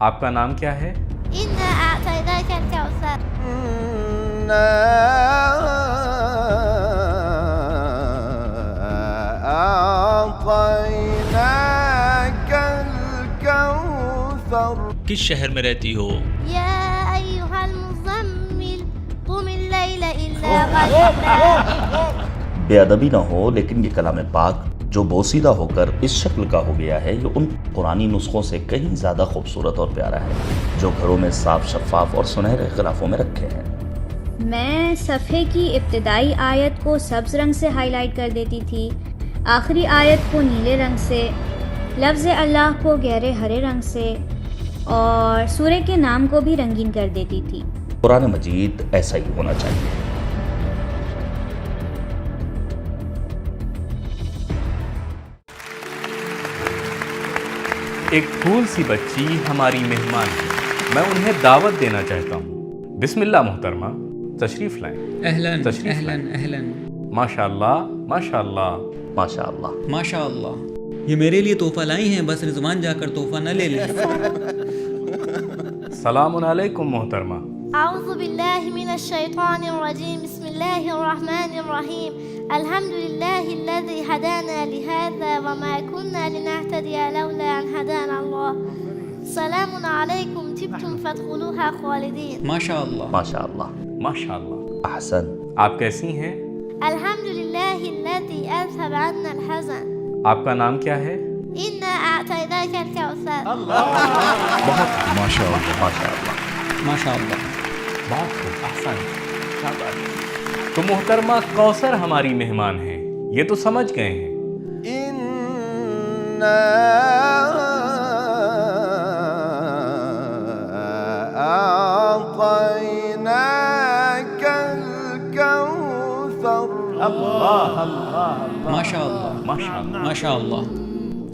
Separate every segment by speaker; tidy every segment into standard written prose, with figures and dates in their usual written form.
Speaker 1: آپ کا نام کیا ہے؟
Speaker 2: إنا أعطيناك الكوثر.
Speaker 3: إنا أعطيناك الكوثر.
Speaker 4: کس شہر میں رہتی ہو؟
Speaker 2: يا أيها المزمل قم الليل إلا قليلا.
Speaker 5: بے ادبی نہ ہو، لیکن یہ کلام پاک جو بوسیدہ ہو کر اس شکل کا ہو گیا ہے، یہ ان قرآنی نسخوں سے کہیں زیادہ خوبصورت اور پیارا ہے جو گھروں میں صاف شفاف اور سنہرے غلافوں میں رکھے ہیں۔
Speaker 6: میں صفحے کی ابتدائی آیت کو سبز رنگ سے ہائی لائٹ کر دیتی تھی، آخری آیت کو نیلے رنگ سے، لفظ اللہ کو گہرے ہرے رنگ سے، اور سورہ کے نام کو بھی رنگین کر دیتی تھی۔
Speaker 5: قرآن مجید ایسا ہی ہونا چاہیے۔
Speaker 1: ایک پھول سی بچی ہماری مہمان ہے، میں انہیں دعوت دینا چاہتا ہوں۔ بسم اللہ محترمہ، تشریف لائیں۔
Speaker 7: اہلاً
Speaker 1: تشریف
Speaker 7: اہلاً
Speaker 1: لائیں۔
Speaker 7: اہلاً
Speaker 1: ماشاء اللہ ماشاء اللہ
Speaker 5: ماشاء اللہ۔
Speaker 7: ماشاء اللہ، یہ میرے لیے تحفہ لائی ہیں، بس رضوان جا کر تحفہ نہ لے لیں۔
Speaker 1: سلام علیکم محترمہ۔
Speaker 2: أعوذ بالله من الشيطان الرجيم. بسم الله الرحمن الرحيم. الحمد لله الذي هدانا لهذا وما كنا لنهتدي لولا أن هدانا الله. سلام عليكم طبتم فادخلوها خالدين.
Speaker 7: ماشاء اللہ
Speaker 5: ماشاء اللہ۔
Speaker 1: ماشاء اللہ۔
Speaker 5: احسن۔
Speaker 1: آپ کیسی ہیں؟
Speaker 2: الحمد لله الذي أذهب عنا الحزن.
Speaker 1: آپ کا نام کیا ہے؟
Speaker 2: إنا أعطيناك الكوثر.
Speaker 1: بہت
Speaker 5: ماشاء اللہ۔ ماشاء اللہ۔
Speaker 7: ماشاء اللہ۔
Speaker 1: بہت خوب، احسن، شاباش۔ تو محترمہ کوثر ہماری مہمان ہیں، یہ تو سمجھ گئے ہیں۔
Speaker 3: إنا أعطيناك الكوثر.
Speaker 7: ماشاء اللہ
Speaker 1: ماشاء اللہ۔
Speaker 7: ماشاء اللہ۔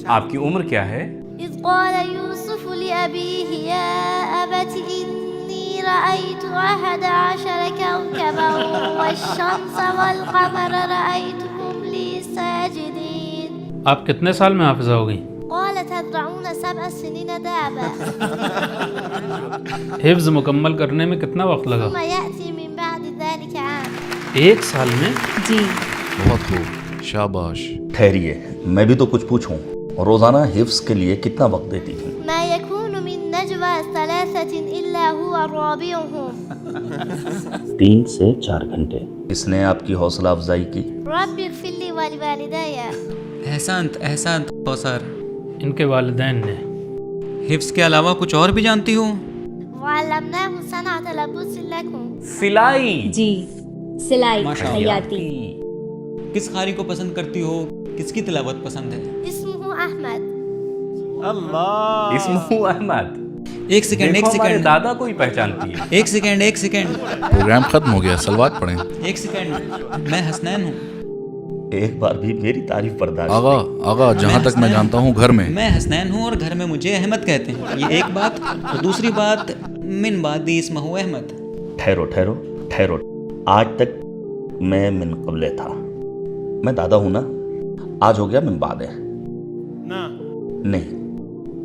Speaker 1: آپ کی عمر کیا ہے؟
Speaker 2: إذ قال يوسف لأبيه يا أبت إني رأيت 11 كوكبا والشمس والقمر رأيتهم لي ساجدين.
Speaker 8: آپ کتنے سال میں حافظہ ہو گئی؟
Speaker 2: قال تزرعون 7 سنين دابا
Speaker 8: حفظ مکمل کرنے میں کتنا وقت لگا؟
Speaker 2: ثم يأتي من بعد ذلك عام.
Speaker 8: ایک سال میں؟
Speaker 6: جی
Speaker 9: بہت خوب، شاباش۔
Speaker 5: ٹھہریے، میں بھی تو کچھ پوچھوں، روزانہ حفظ کے لیے کتنا وقت دیتی تھی؟
Speaker 2: ما يكون من نجوى 3 إلا هو رابعهم.
Speaker 5: 3 سے 4 گھنٹے۔ کس نے آپ کی حوصلہ افزائی کی؟
Speaker 2: رب اغفر لي ولوالدي.
Speaker 7: احسنت احسنت کوثر،
Speaker 8: ان کے والدین نے۔
Speaker 7: حفظ کے علاوہ کچھ اور بھی جانتی ہو؟
Speaker 2: وعلمناه صنعة لبوس لكم.
Speaker 1: سلائی۔
Speaker 6: جی، سلائی،
Speaker 7: ماشاء اللہ۔
Speaker 6: خیاطی۔
Speaker 7: کس قاری کو پسند کرتی ہو؟ کس کی تلاوت پسند ہے؟
Speaker 2: اسمه أحمد.
Speaker 1: اسمہ احمد۔
Speaker 7: ایک سیکنڈ ایک
Speaker 1: دیکھو ہمارے
Speaker 7: سیکنڈ
Speaker 1: دادا کو ہی پہچانتی ہے۔
Speaker 7: ایک سیکنڈ ایک سیکنڈ
Speaker 9: پروگرام ختم ہو گیا، سلوات پڑھیں۔
Speaker 7: ایک سیکنڈ، میں حسنین ہوں۔
Speaker 5: ایک بار بھی میری تعریف برداشت
Speaker 9: آغا جہاں تک میں جانتا ہوں گھر میں
Speaker 7: میں حسنین ہوں اور گھر میں مجھے احمد کہتے ہیں، یہ ایک بات۔ اور دوسری بات، من بعد اسمہ احمد۔
Speaker 5: ٹھہرو، آج تک میں من قبل تھا، میں دادا ہوں نا، آج ہو گیا من بعد ہے۔ نہیں،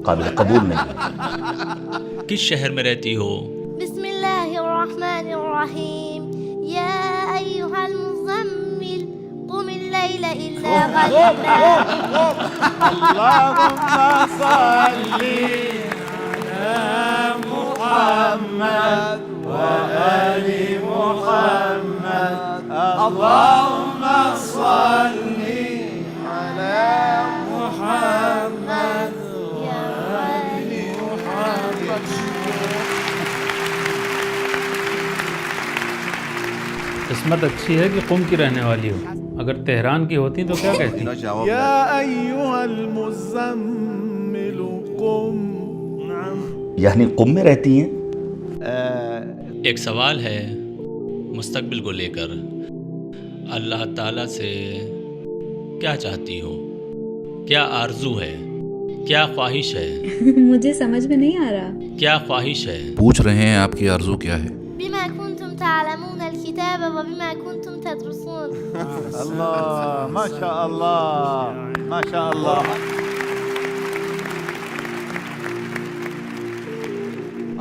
Speaker 5: قابل قبول نہیں۔
Speaker 4: کس شہر میں رہتی ہو؟
Speaker 2: بسم الله الرحمن الرحيم. يا أيها المزمل قم الليل إلا قليلا.
Speaker 3: اللهم صل على محمد وآل محمد. اللهم صل على محمد وآل محمد.
Speaker 8: قسمت اچھی ہے کہ قم کی رہنے والی ہو، اگر تہران کی ہوتی تو کیا کہتی؟
Speaker 3: يا أيها المزمل قم.
Speaker 5: یعنی قم میں رہتی ہیں؟
Speaker 4: ایک سوال ہے مستقبل کو لے کر، اللہ تعالیٰ سے کیا چاہتی ہو؟ کیا آرزو ہے؟ کیا خواہش ہے؟
Speaker 6: مجھے سمجھ میں نہیں آ رہا۔
Speaker 4: کیا خواہش ہے؟
Speaker 9: پوچھ رہے ہیں آپ کی آرزو کیا ہے؟
Speaker 2: بما كنتم تعلمون الكتاب وبما كنتم تدرسون.
Speaker 3: الله ما شاء الله ما شاء الله.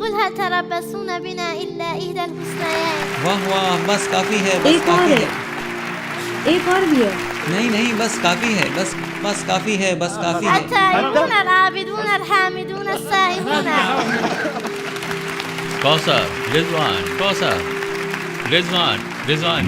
Speaker 2: قل هل تربصون بنا إلا إحدى الحسنيين.
Speaker 7: واہ واہ، بس کافی ہے، بس
Speaker 6: ایک اور
Speaker 7: کافی
Speaker 6: ہے،
Speaker 7: ہے.
Speaker 6: ایک اور بھی ہے.
Speaker 7: نہیں بس کافی ہے، بس کافی ہے، بس کافی ہے.
Speaker 2: التائبون العابدون الحامدون السائحون.
Speaker 4: کوثر، رضوان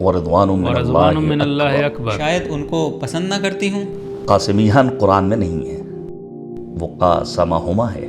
Speaker 5: ورضوان من
Speaker 8: ورضوان من
Speaker 5: اللہ
Speaker 8: اللہ
Speaker 5: اکبر.
Speaker 8: اکبر.
Speaker 7: شاید ان کو پسند نہ کرتی ہوں.
Speaker 5: قاسمیان قرآن میں نہیں ہے، وہ قاسمہما ہے.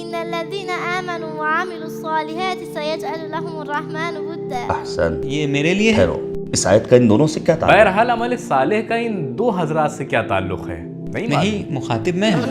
Speaker 2: إن الذين آمنوا وعملوا الصالحات سيجعل لهم الرحمن ودا.
Speaker 5: احسن.
Speaker 7: یہ میرے لیے ہے.
Speaker 5: ٹھہرو، اس آیت کا ان دونوں سے کیا تعلق؟
Speaker 1: بہرحال عمل صالح کا ان دو حضرات سے کیا تعلق ہے؟
Speaker 7: نہیں، مخاطب میں ہوں.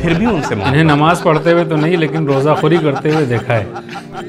Speaker 1: پھر بھی ان سے
Speaker 8: انہیں نماز پڑھتے ہوئے تو نہیں لیکن روزہ خوری کرتے ہوئے دیکھا ہے.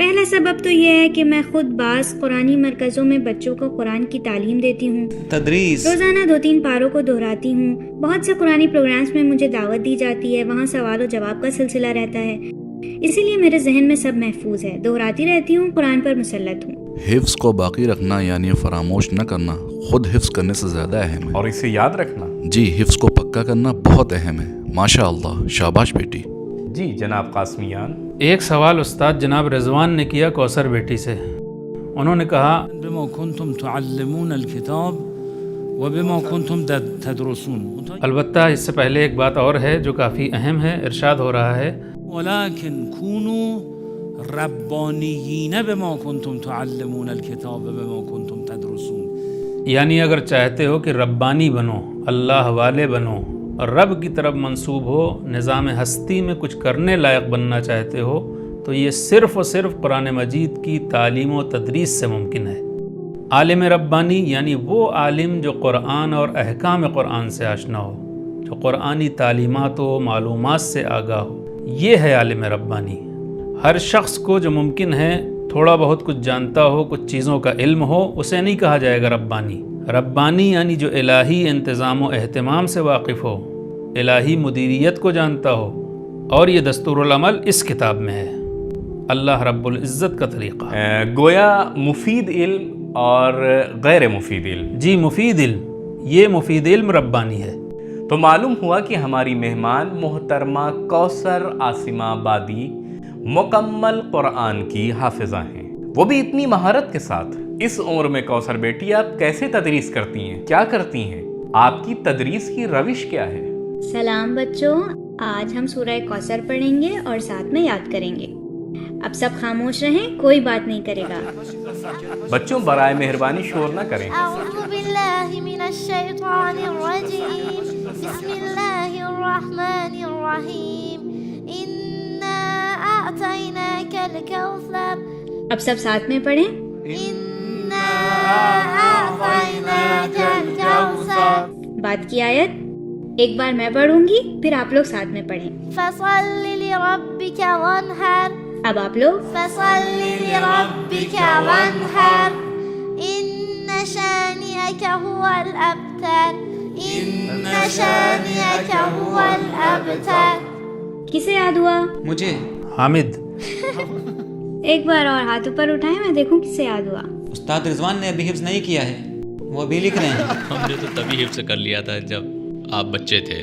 Speaker 6: پہلا سبب تو یہ ہے کہ میں خود بعض قرآنی مرکزوں میں بچوں کو قرآن کی تعلیم دیتی ہوں.
Speaker 7: تدریس.
Speaker 6: روزانہ 2-3 پاروں کو دہراتی ہوں. بہت سے قرآنی پروگرامز میں مجھے دعوت دی جاتی ہے، وہاں سوال و جواب کا سلسلہ رہتا ہے، اسی لیے میرے ذہن میں سب محفوظ ہے. دہراتی رہتی ہوں، قرآن پر مسلط ہوں.
Speaker 9: حفظ کو باقی رکھنا یعنی فراموش نہ کرنا خود حفظ کرنے سے زیادہ اہم ہے.
Speaker 1: اور اسے یاد رکھنا.
Speaker 9: جی، حفظ کو پکا کرنا بہت اہم ہے. ماشاء اللہ، شاباش بیٹی.
Speaker 1: جی جناب قاسمیان.
Speaker 8: ایک سوال استاد جناب رضوان نے کیا کوثر بیٹی سے. انہوں نے کہا
Speaker 10: بما كنتم تعلمون الكتاب وبما كنتم تدرسون.
Speaker 8: البتہ اس سے پہلے ایک بات اور ہے جو کافی اہم ہے. ارشاد ہو رہا ہے
Speaker 10: ولكن كونوا ربانيين بما كنتم تعلمون الكتاب وبما كنتم تدرسون.
Speaker 8: یعنی اگر چاہتے ہو کہ ربانی بنو، اللہ والے بنو اور رب کی طرف منسوب ہو، نظام ہستی میں کچھ کرنے لائق بننا چاہتے ہو، تو یہ صرف اور صرف قرآن مجید کی تعلیم و تدریس سے ممکن ہے. عالم ربانی یعنی وہ عالم جو قرآن اور احکام قرآن سے آشنا ہو، جو قرآنی تعلیمات و معلومات سے آگاہ ہو، یہ ہے عالم ربانی. ہر شخص کو جو ممکن ہے تھوڑا بہت کچھ جانتا ہو، کچھ چیزوں کا علم ہو، اسے نہیں کہا جائے گا ربانی. ربانی یعنی جو الہی انتظام و اہتمام سے واقف ہو، الہی مدیریت کو جانتا ہو، اور یہ دستور العمل اس کتاب میں ہے. اللہ رب العزت کا طریقہ.
Speaker 1: گویا مفید علم اور غیر مفید علم.
Speaker 8: جی مفید علم، یہ مفید علم ربانی ہے.
Speaker 1: تو معلوم ہوا کہ ہماری مہمان محترمہ کوثر عاصمہ آبادی مکمل قرآن کی حافظہ ہیں، وہ بھی اتنی مہارت کے ساتھ. اس عمر میں کوثر بیٹی آپ کیسے تدریس کرتی ہیں، کیا کرتی ہیں، آپ کی تدریس کی روش کیا ہے؟
Speaker 6: سلام بچوں، آج ہم سورہ کوثر پڑھیں گے اور ساتھ میں یاد کریں گے. اب سب خاموش رہیں، کوئی بات نہیں کرے گا.
Speaker 1: بچوں برائے مہربانی شور نہ کریں.
Speaker 2: أعوذ بالله من الشيطان الرجيم. بسم الله الرحمن الرحيم. إنا أعطيناك الكوثر.
Speaker 6: اب سب ساتھ میں پڑھیں.
Speaker 2: إنا أعطيناك الكوثر.
Speaker 6: بعد کی آیت ایک بار میں پڑھوں گی، پھر آپ لوگ ساتھ میں پڑھیں.
Speaker 2: فصل لربك وانحر.
Speaker 6: اب آپ لوگ.
Speaker 2: فصل لربك وانحر. إن شانئك هو الأبتر. إن شانئك هو الأبتر.
Speaker 6: کسے یاد ہوا؟
Speaker 7: مجھے.
Speaker 8: حامد.
Speaker 6: ایک بار اور ہاتھ اوپر اٹھائیں، میں دیکھوں کسے یاد ہوا.
Speaker 7: استاد رضوان نے ابھی حفظ نہیں کیا ہے، وہ ابھی لکھ رہے ہیں.
Speaker 4: ہم نے تو تبھی حفظ کر لیا تھا جب آپ بچے تھے.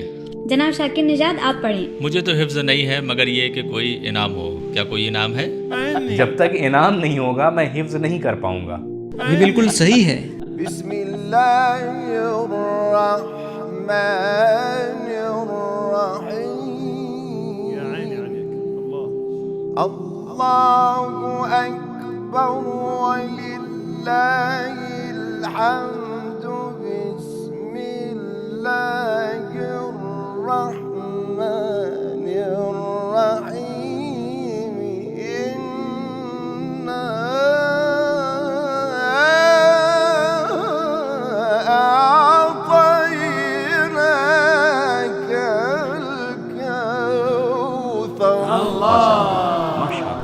Speaker 6: جناب شاکر نژاد آپ پڑھیں.
Speaker 4: مجھے تو حفظ نہیں ہے مگر یہ کہ کوئی انعام ہو. کیا کوئی انعام ہے؟
Speaker 1: جب تک انعام نہیں ہوگا میں حفظ نہیں کر پاؤں گا.
Speaker 7: یہ بالکل صحیح ہے.
Speaker 3: بسم اللہ الرحمن الرحیم.
Speaker 10: يا عيني عليك.
Speaker 3: اللہ اکبر وللہ الحمد. بسم اللہ الرحمن الرحیم. إنا أعطيناك الكوثر.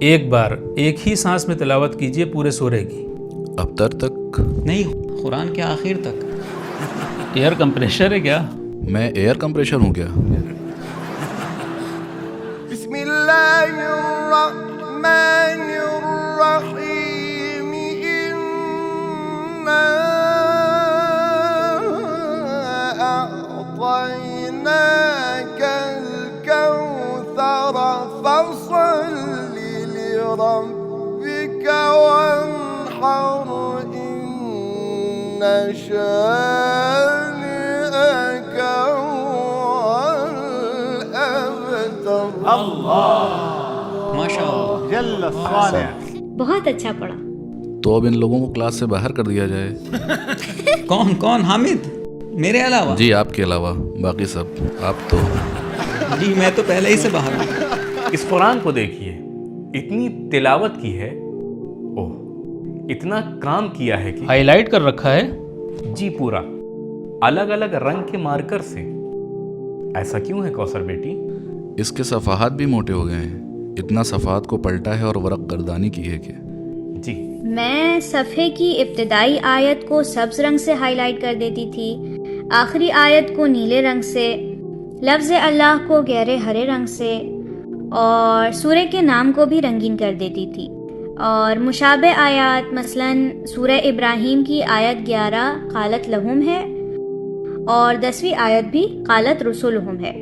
Speaker 8: ایک بار ایک ہی سانس میں تلاوت کیجئے پورے سورے کی.
Speaker 9: ابتر تک؟
Speaker 7: نہیں، قرآن کے آخر تک.
Speaker 8: ایئر کمپریشر ہے کیا؟
Speaker 9: میں ایئر کمپریشر ہوں کیا؟
Speaker 3: بسم اللہ الرحمن الرحیم انا اعطیناک الکوثر فصل لربک وانحر ان شانئک
Speaker 6: بہت اچھا پڑھا.
Speaker 9: تو اب ان لوگوں کو کلاس سے باہر کر دیا جائے.
Speaker 7: کون حامد؟ میرے علاوہ؟
Speaker 9: جی آپ کے علاوہ باقی سب. آپ تو
Speaker 7: جی میں تو پہلے ہی سے باہر ہوں.
Speaker 1: اس قرآن کو دیکھیے، اتنی تلاوت کی ہے، اوہ اتنا کام کیا ہے کہ
Speaker 8: ہائی لائٹ کر رکھا ہے.
Speaker 1: جی پورا الگ الگ رنگ کے مارکر سے. ایسا کیوں ہے کوثر بیٹی؟
Speaker 9: اس کے صفحات بھی موٹے ہو گئے ہیں. اتنا صفحات کو پلٹا ہے اور ورق گردانی کی ہے کہ
Speaker 1: جی
Speaker 6: میں صفحے کی ابتدائی آیت کو سبز رنگ سے ہائی لائٹ کر دیتی تھی، آخری آیت کو نیلے رنگ سے، لفظ اللہ کو گہرے ہرے رنگ سے، اور سورہ کے نام کو بھی رنگین کر دیتی تھی. اور مشابہ آیات مثلاً سورہ ابراہیم کی آیت 11 قالت لہم ہے اور 10ویں آیت بھی قالت رسولہم ہے،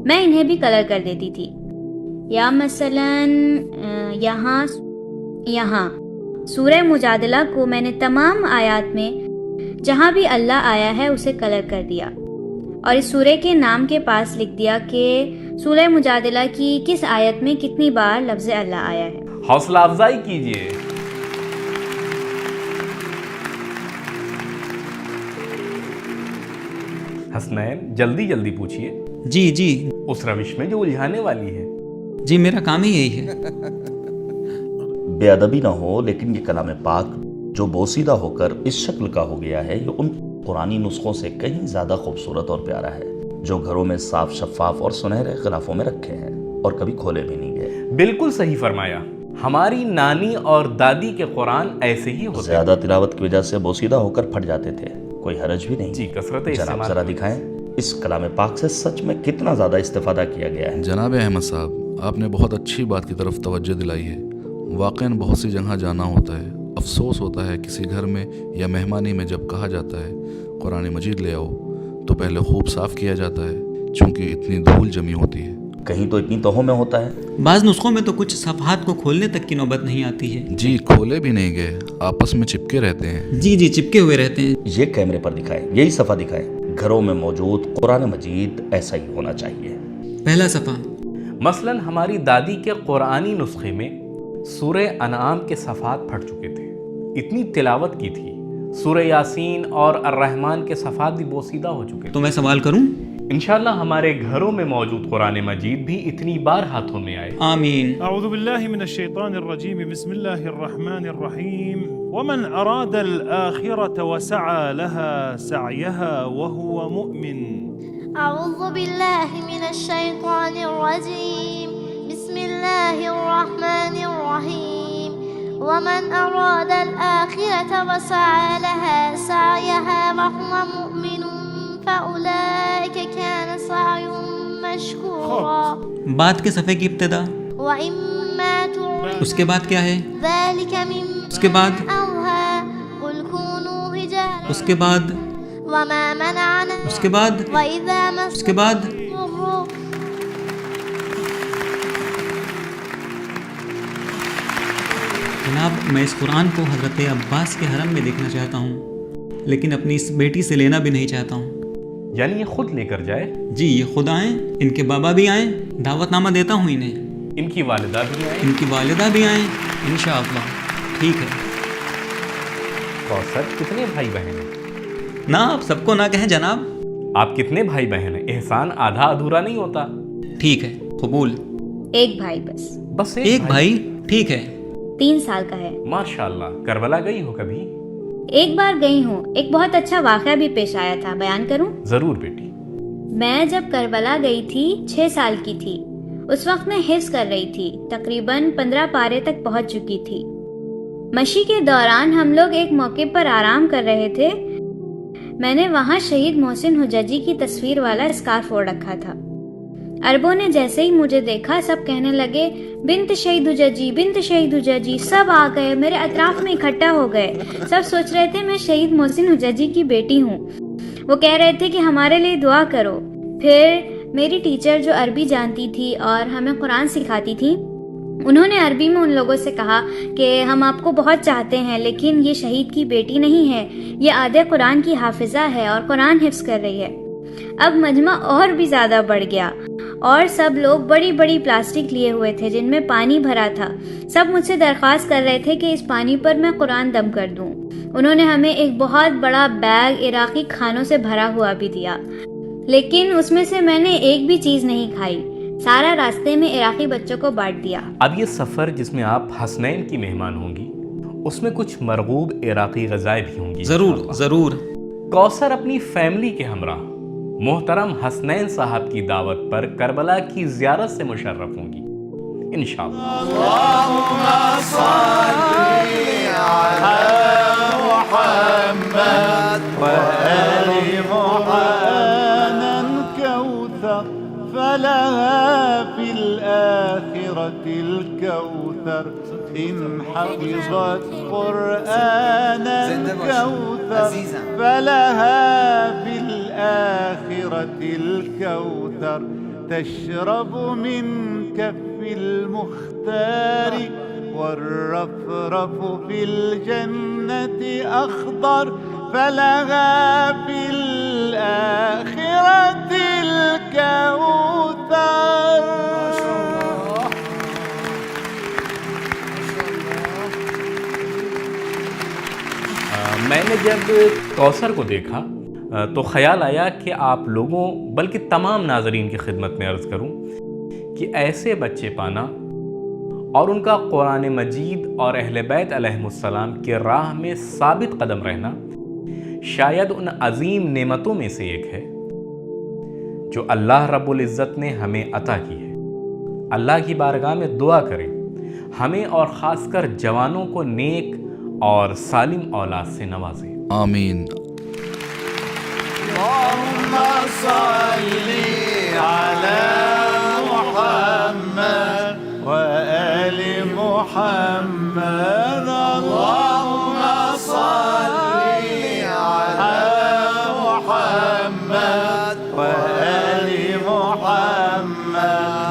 Speaker 6: میں انہیں بھی کلر کر دیتی تھی. یا مثلاً یہاں سورہ مجادلہ کو میں نے تمام آیات میں جہاں بھی اللہ آیا ہے اسے کلر کر دیا، اور اس سورہ کے نام کے پاس لکھ دیا کہ سورہ مجادلہ کی کس آیت میں کتنی بار لفظ اللہ آیا ہے.
Speaker 1: حوصلہ افزائی کیجیے. حسنین جلدی پوچھیے.
Speaker 7: جی
Speaker 1: اس روش میں جو الجھانے والی ہے.
Speaker 7: جی میرا کام ہی یہی ہے.
Speaker 5: بے ادبی نہ ہو، لیکن یہ کلام پاک جو بوسیدہ ہو کر اس شکل کا ہو گیا ہے یہ ان قرآنی نسخوں سے کہیں زیادہ خوبصورت اور پیارا ہے جو گھروں میں صاف شفاف اور سنہرے غلافوں میں رکھے ہیں اور کبھی کھولے بھی نہیں گئے.
Speaker 1: بالکل صحیح فرمایا. ہماری نانی اور دادی کے قرآن ایسے ہی ہوتے.
Speaker 5: زیادہ تلاوت کی وجہ سے بوسیدہ ہو کر پھٹ جاتے تھے، کوئی حرج بھی نہیں.
Speaker 1: جی کثرت
Speaker 5: جناب
Speaker 1: استعمال.
Speaker 5: ذرا دکھائیں اس کلام پاک سے سچ میں کتنا زیادہ استفادہ کیا گیا ہے.
Speaker 9: جناب احمد صاحب، آپ نے بہت اچھی بات کی طرف توجہ دلائی ہے. واقعاً بہت سی جگہ جانا ہوتا ہے، افسوس ہوتا ہے کسی گھر میں یا مہمانی میں جب کہا جاتا ہے قرآن مجید لے آؤ تو پہلے خوب صاف کیا جاتا ہے چونکہ اتنی دھول جمی ہوتی ہے.
Speaker 5: کہیں تو اتنی توہوں میں ہوتا ہے.
Speaker 7: بعض نسخوں میں تو کچھ صفحات کو کھولنے تک کی نوبت نہیں آتی ہے.
Speaker 9: جی کھولے بھی نہیں گئے، آپس میں چپکے رہتے ہیں.
Speaker 7: جی چپکے ہوئے رہتے ہیں.
Speaker 5: یہ کیمرے پر دکھائے، یہی صفحہ دکھائے. گھروں میں موجود قرآن مجید ایسا ہی ہونا چاہیے.
Speaker 7: پہلا صفحہ
Speaker 1: مثلاً ہماری دادی کے قرآنی نسخے میں سورہ انعام کے صفحات پھٹ چکے تھے، اتنی تلاوت کی تھی. سورہ یاسین اور الرحمن کے صفحات بھی بوسیدہ ہو چکے.
Speaker 7: تو میں سوال کروں؟
Speaker 1: انشاءاللہ ہمارے گھروں میں موجود قرآن مجید بھی اتنی بار ہاتھوں میں آئے.
Speaker 7: آمین.
Speaker 10: أعوذ بالله من الشيطان الرجيم بسم الله الرحمن الرحيم ومن أراد الآخرة وسعى لها سعيها وهو مؤمن.
Speaker 2: أعوذ بالله من الشيطان الرجيم بسم الله الرحمن الرحيم ومن أراد الآخرة وسعى لها سعيها وهو مؤمن فأولئك كان سعيهم مشكورا.
Speaker 7: بعد کے صفحے کی ابتدا
Speaker 2: وإما تريد
Speaker 7: اس کے بعد کیا ہے؟
Speaker 2: ذلك
Speaker 7: اس کے بعد
Speaker 2: مما أوحى قل كونوا رجالا
Speaker 7: اس کے بعد
Speaker 2: وما منعنا
Speaker 7: اس کے بعد
Speaker 2: وإذا
Speaker 7: اس کے بعد
Speaker 2: مسوا
Speaker 7: جناب میں اس قرآن کو حضرت عباس کے حرم میں دیکھنا چاہتا ہوں، لیکن اپنی اس بیٹی سے لینا بھی نہیں چاہتا ہوں.
Speaker 1: یعنی یہ خود لے کر جائے.
Speaker 7: جی یہ خود آئیں، ان کے بابا بھی آئیں، دعوت نامہ دیتا ہوں انہیں.
Speaker 1: ان کی والدہ بھی آئیں.
Speaker 7: ان کی والدہ بھی آئیں انشاءاللہ. ٹھیک ہے.
Speaker 1: کوثر کتنے بھائی بہن ہیں؟
Speaker 7: نہ آپ سب کو نہ کہیں جناب.
Speaker 1: آپ کتنے بھائی بہن ہیں؟ احسان آدھا ادھورا نہیں ہوتا.
Speaker 7: ٹھیک ہے قبول.
Speaker 6: ایک بھائی بس
Speaker 7: ایک بھائی. ٹھیک ہے.
Speaker 6: 3 سال کا ہے.
Speaker 1: ماشاءاللہ. کربلا گئی ہو کبھی؟
Speaker 6: ایک بار گئی ہوں. ایک بہت اچھا واقعہ بھی پیش آیا تھا، بیان کروں؟
Speaker 1: ضرور بیٹی.
Speaker 6: میں جب کربلا گئی تھی 6 سال کی تھی. اس وقت میں حفظ کر رہی تھی. تقریباً 15 پارے تک پہنچ چکی تھی. مشی کے دوران ہم لوگ ایک موقع پر آرام کر رہے تھے. میں نے وہاں شہید محسن حججی کی تصویر والا اسکارف اوڑھ رکھا تھا. عربوں نے جیسے ہی مجھے دیکھا سب کہنے لگے بنت شہید حججی، بنت شہید حججی. سب آ گئے، میرے اطراف میں اکٹھا ہو گئے. سب سوچ رہے تھے میں شہید محسن حججی کی بیٹی ہوں. وہ کہہ رہے تھے کہ ہمارے لیے دعا کرو. پھر میری ٹیچر جو عربی جانتی تھی اور ہمیں قرآن سکھاتی تھی، انہوں نے عربی میں ان لوگوں سے کہا کہ ہم آپ کو بہت چاہتے ہیں لیکن یہ شہید کی بیٹی نہیں ہے، یہ آدھے قرآن کی حافظہ ہے اور قرآن حفظ کر رہی ہے. اب مجمع اور بھی زیادہ بڑھ گیا اور سب لوگ بڑی بڑی پلاسٹک لیے ہوئے تھے جن میں پانی بھرا تھا. سب مجھ سے درخواست کر رہے تھے کہ اس پانی پر میں قرآن دم کر دوں. انہوں نے ہمیں ایک بہت بڑا بیگ عراقی کھانوں سے بھرا ہوا بھی دیا، لیکن اس میں سے میں نے ایک بھی چیز نہیں کھائی. سارا راستے میں عراقی بچوں کو بانٹ دیا.
Speaker 1: اب یہ سفر جس میں آپ حسنین کی مہمان ہوں گی، اس میں کچھ مرغوب عراقی غذائیں بھی ہوں گی.
Speaker 7: ضرور.
Speaker 1: کوثر اپنی فیملی کے ہمراہ محترم حسنین صاحب کی دعوت پر کربلا کی زیارت سے مشرف ہوں گی انشاءاللہ.
Speaker 3: اللهم صل على محمد وآل محمد. كوثر فلها في الآخرة الكوثر إن حفظت قرآنا. كوثر فلها في الآخرة الكوثر تشرب من كف المختار. والرفرف في الجنة أخضر فلها في الآخرة الكوثر.
Speaker 1: میں نے جب کوثر کو دیکھا تو خیال آیا کہ آپ لوگوں بلکہ تمام ناظرین کی خدمت میں عرض کروں کہ ایسے بچے پانا اور ان کا قرآن مجید اور اہل بیت علیہم السلام کے راہ میں ثابت قدم رہنا شاید ان عظیم نعمتوں میں سے ایک ہے جو اللہ رب العزت نے ہمیں عطا کی ہے. اللہ کی بارگاہ میں دعا کریں ہمیں اور خاص کر جوانوں کو نیک اور سالم اولاد سے نوازیں.
Speaker 9: آمین.
Speaker 3: اللهم صل على محمد وآل محمد. اللهم صل على محمد وآل محمد.